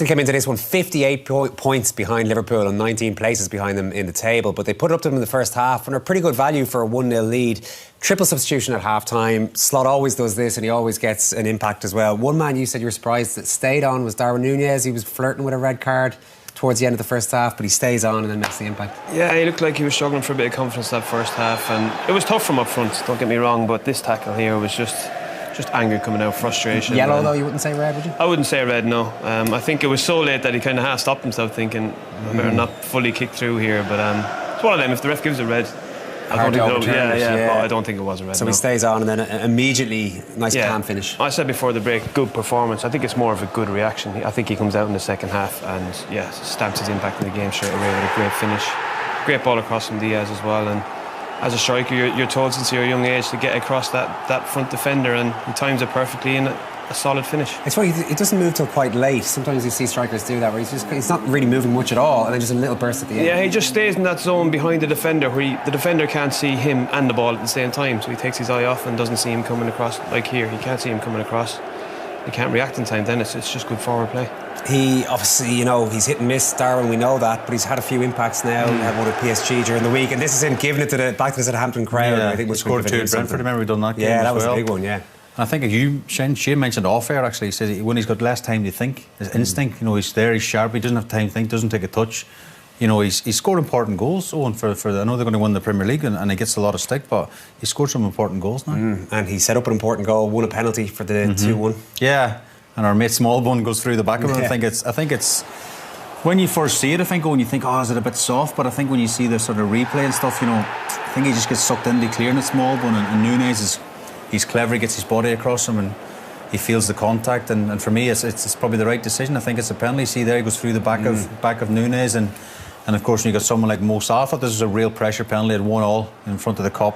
They came into this one 58 points behind Liverpool and 19 places behind them in the table, but they put it up to them in the first half and are pretty good value for a 1-0 lead. Triple substitution at half-time. Slot always does this and he always gets an impact as well. One man you said you were surprised that stayed on was Darwin Nunez. He was flirting with a red card towards the end of the first half, but he stays on and then makes the impact. Yeah, he looked like he was struggling for a bit of confidence that first half, and it was tough from up front, don't get me wrong, but this tackle here was just anger coming out, frustration. Yellow though, you wouldn't say red, would you? I wouldn't say red, no. I think it was so late that he kind of half stopped himself thinking, I better not fully kick through here, but it's one of them, if the ref gives a red, I don't think but I don't think it was a red. So he stays on and then immediately, nice calm finish. I said before the break, good performance. I think it's more of a good reaction. I think he comes out in the second half and stamps his impact in the game straight away with a great finish. Great ball across from Diaz as well, and as a striker you're told since you're a young age to get across that front defender, and he times it perfectly in a solid finish. It's funny, it doesn't move till quite late. Sometimes you see strikers do that where he's not really moving much at all and then just a little burst at the end. Yeah, he just stays in that zone behind the defender where the defender can't see him and the ball at the same time, so he takes his eye off and doesn't see him coming across. Like here, he can't see him coming across. He can't react in time, then it's just good forward play. He obviously, he's hit and miss, Darwin, we know that, but he's had a few impacts now. He had one at PSG during the week, and this is him giving it back to the Southampton crowd. Yeah, I think he scored 2 at Brentford, remember we done that game? Yeah, that was well. a big one, yeah. And I think Shane mentioned off air actually, he says when he's got less time to think, his instinct, he's there, he's sharp, he doesn't have time to think, doesn't take a touch. He's scored important goals, Owen, for I know they're going to win the Premier League and he gets a lot of stick, but he scored some important goals now. And he set up an important goal, won a penalty for the 2-1. Yeah, and our mate Smallbone goes through the back of him. I think it's when you first see it, I think you think, is it a bit soft? But I think when you see the sort of replay and stuff, I think he just gets sucked into clearing it, Smallbone, and Nunez he's clever, he gets his body across him and he feels the contact, and for me it's probably the right decision. I think it's a penalty. See there, he goes through the back of Nunez, and of course when you got someone like Mo Salah, I thought this was a real pressure penalty at 1-1 in front of the Kop.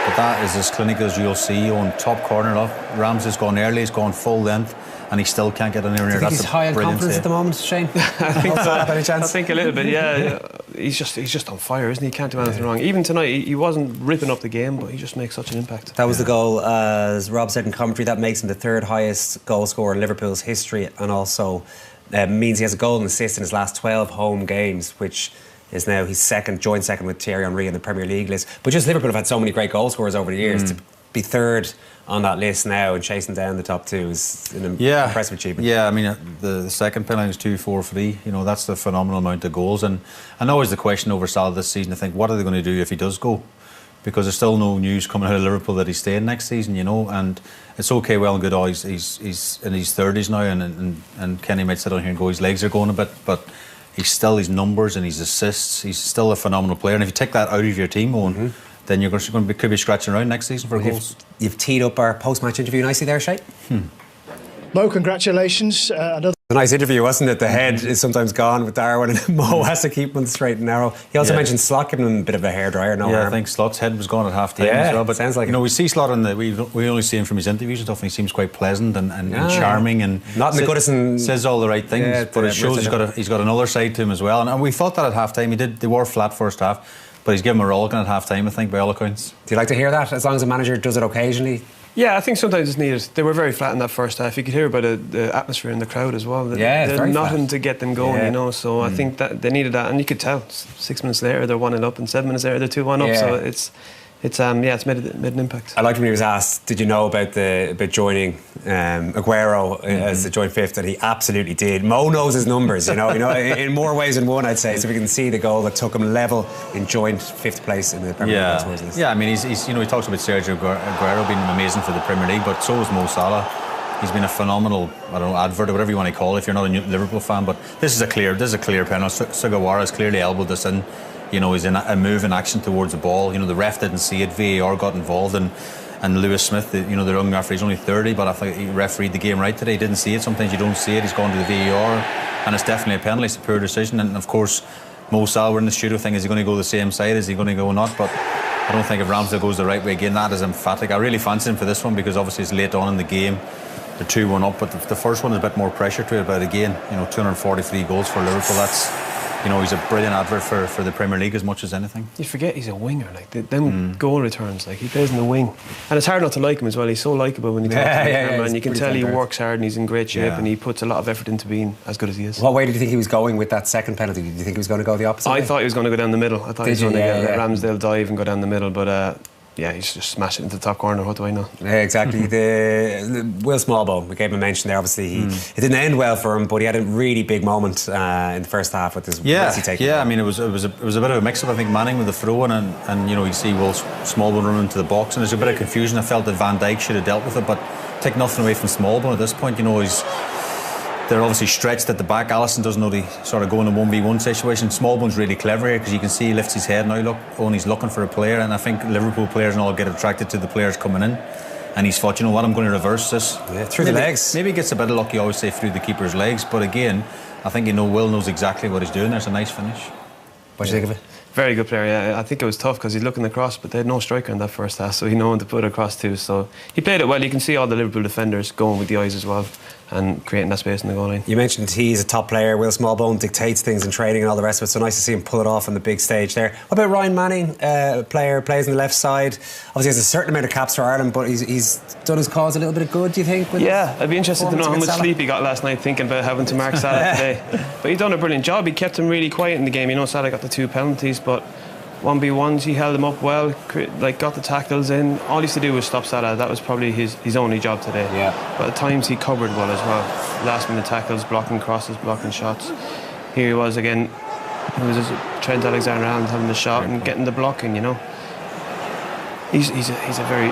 But that is as clinical as you'll see. On top corner up, Ramsey's gone early, he's gone full length, and he still can't get anywhere near. Do you think he's high on confidence at the moment, Shane? I think so. I think a little bit, yeah. He's just on fire, isn't he? He can't do anything wrong. Even tonight, he wasn't ripping up the game, but he just makes such an impact. That was the goal, as Rob said in commentary, that makes him the 3rd highest goal scorer in Liverpool's history, and also means he has a goal and assist in his last 12 home games, which is now his joint second with Thierry Henry in the Premier League list. But just Liverpool have had so many great goal scorers over the years. To be 3rd on that list now and chasing down the top 2 is an impressive achievement. Yeah, I mean, the second penalty is 2-4-3. That's the phenomenal amount of goals. And always the question over Salah this season, I think, what are they going to do if he does go? Because there's still no news coming out of Liverpool that he's staying next season, and it's okay, well and good, he's in his 30s now, and Kenny might sit down here and go, his legs are going a bit, but he's still, his numbers and his assists, he's still a phenomenal player. And if you take that out of your team, Owen, then you're could be scratching around next season for goals. You've teed up our post-match interview nicely there, Shay. Mo, congratulations. A nice interview, wasn't it? The head is sometimes gone with Darwin and Mo has to keep one straight and narrow. He also mentioned Slot giving him a bit of a hairdryer. I think Slot's head was gone at half-time as well. But sounds like we see Slot we only see him from his interviews and stuff, and he seems quite pleasant and charming and not in the Goodison, says all the right things. But it shows he's got another side to him as well. And we thought that at half-time. They were flat first half, but he's given him a rollicking at half-time, I think, by all accounts. Do you like to hear that? As long as a manager does it occasionally. Yeah, I think sometimes it's needed. They were very flat in that first half. You could hear about the atmosphere in the crowd as well. There's nothing flat to get them going, So I think that they needed that, and you could tell. 6 minutes later, they're 1-0 up, and 7 minutes later, they're 2-1 up. So it's made an impact. I liked when he was asked, did you know about joining Aguero as the joint 5th, and he absolutely did. Mo knows his numbers, in more ways than one, I'd say. So we can see the goal that took him level in joint 5th place in the Premier League goal list. Yeah, I mean, he's he talks about Sergio Aguero being amazing for the Premier League, but so is Mo Salah. He's been a phenomenal, advert or whatever you want to call it if you're not a Liverpool fan. But this is a clear penalty. Sugawara has clearly elbowed this in. He's in a move in action towards the ball. The ref didn't see it. VAR got involved, and Lewis Smith, the young referee, he's only 30, but I think he refereed the game right today. He didn't see it. Sometimes you don't see it. He's gone to the VAR, and it's definitely a penalty. It's a poor decision. And of course, Mo Salah, we're in the studio thing. Is he going to go the same side? Is he going to go or not? But I don't think if Ramsdale goes the right way again, that is emphatic. I really fancy him for this one because obviously it's late on in the game. They're 2-1 up, but the first one is a bit more pressure to it. But again, 243 goals for Liverpool. you know, he's a brilliant advert for the Premier League as much as anything. You forget he's a winger, like them goal returns, like he plays in the wing, and it's hard not to like him as well. He's so likeable when he talks to the camera, and you can tell he works hard and he's in great shape, and he puts a lot of effort into being as good as he is. What way did you think he was going with that second penalty? Did you think he was going to go the opposite way? I thought he was going to go down the middle. I thought he was going to get a Ramsdale dive and go down the middle, but he's just smashed it into the top corner. What do I know? Yeah, exactly. the Will Smallbone, we gave him a mention there. Obviously, it didn't end well for him, but he had a really big moment in the first half with his take. Yeah. I mean, it was a bit of a mix-up. I think Manning with the throw-in, and you know, you see Will Smallbone run into the box, and there's a bit of confusion. I felt that Van Dijk should have dealt with it, but take nothing away from Smallbone at this point. You know, they're obviously stretched at the back. Alisson doesn't know the sort of go in a 1v1 situation. Smallbone's really clever here because you can see he lifts his head now. He's looking for a player, and I think Liverpool players and all get attracted to the players coming in. And he's thought, you know what, I'm going to reverse this. Yeah, through the legs. Maybe he gets a bit of luck, you always say, through the keeper's legs. But again, I think Will knows exactly what he's doing. There's a nice finish. What do you think of it? Very good player, yeah. I think it was tough because he's looking across, but they had no striker in that first half, so he knew when to put it across too. So he played it well. You can see all the Liverpool defenders going with the eyes as well and creating that space in the goal line. You mentioned he's a top player. Will Smallbone dictates things in training and all the rest of it, so nice to see him pull it off on the big stage there. What about Ryan Manning? Player, plays on the left side. Obviously has a certain amount of caps for Ireland, but he's done his cause a little bit of good, do you think? Yeah, I'd be interested to know how much sleep he got last night thinking about having to mark Salah today. But he's done a brilliant job. He kept him really quiet in the game. You know, Salah got the 2 penalties, but 1v1s, he held them up well, got the tackles in. All he used to do was stop Salah. That was probably his only job today. Yeah. But at times he covered well as well. Last minute tackles, blocking crosses, blocking shots. Here he was again. It was just Trent Alexander-Arnold having the shot and getting the blocking. You know, he's a very.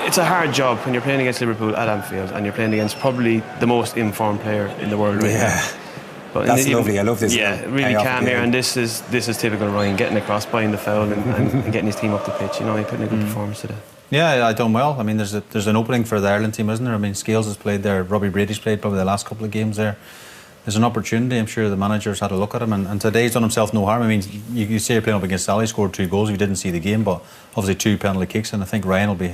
It's a hard job when you're playing against Liverpool at Anfield and you're playing against probably the most informed player in the world. Right now. But that's lovely. I love this. Yeah, really calm here, and this is typical Ryan, getting across, buying the foul, and getting his team up the pitch. You know, he put in a good performance today. Yeah, I done well. I mean, there's an opening for the Ireland team, isn't there? I mean, Scales has played there, Robbie Brady's played probably the last couple of games there. There's an opportunity. I'm sure the manager's had a look at him, and today's done himself no harm. I mean, you say you're playing up against Salah, he scored 2 goals. If you didn't see the game, but obviously 2 penalty kicks, and I think Ryan will be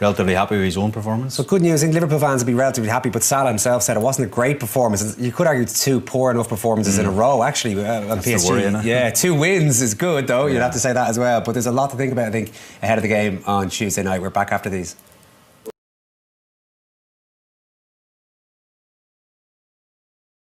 relatively happy with his own performance. So good news. I think Liverpool fans will be relatively happy, but Salah himself said it wasn't a great performance. You could argue it's 2 poor enough performances in a row, actually, on PSG. Worry, isn't it? Yeah, 2 wins is good, though. You'd have to say that as well. But there's a lot to think about, I think, ahead of the game on Tuesday night. We're back after these.